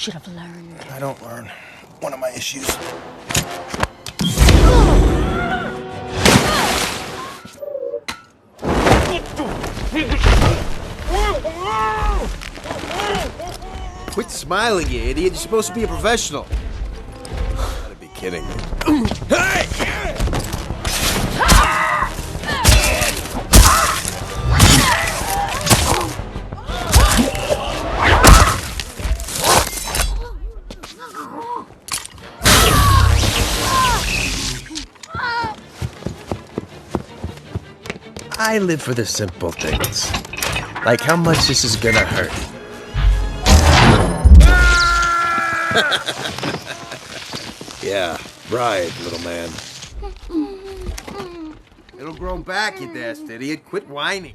should have learned. I don't learn. One of my issues. Quit smiling, you idiot. You're supposed to be a professional. Gotta be kidding me. Hey! I live for the simple things. Like how much this is gonna hurt. Yeah, right, little man. It'll grow back, you dashed idiot. Quit whining.